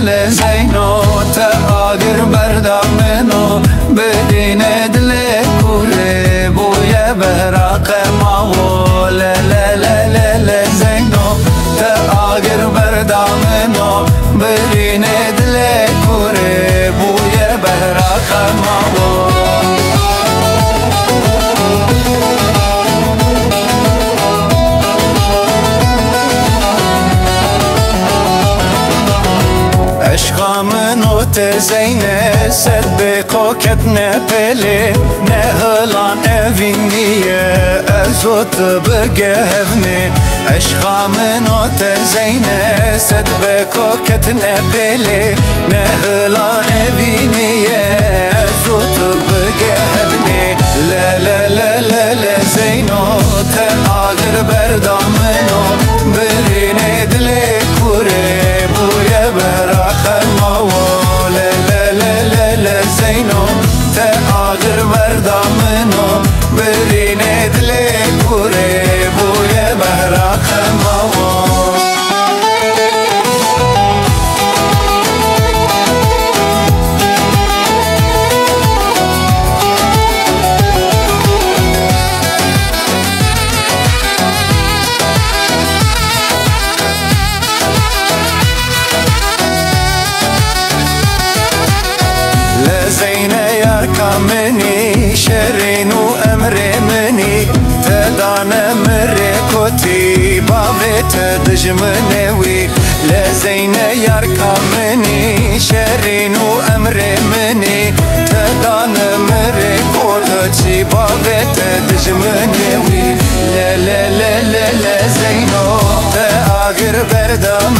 le zeyno te agir berdameno bedine dile kure buye berake mavo le zeyno te agir berdameno bedine dile kure buye berake mavo عشقامن و تزینه سد بکوکت نپلی نه هلان اوینیه ازوت بگهونی عشقامن و تزینه سد بکوکت نپلی نه هلان اوینیه ازوت بگهونی لا زینو ته آگر بردامنو برینه دلی کوره بویه براخر ماو لا زینو ته آگر بردامنو برینه دلی کوره بویه براخر ماو زینه یارکا منی شرین و امر منی تدانه مره کتی باویت دجمنوی لزینه یارکا منی شرین و امر منی تدانه مره کتی باویت دجمنوی لا زینو تا آگر بردم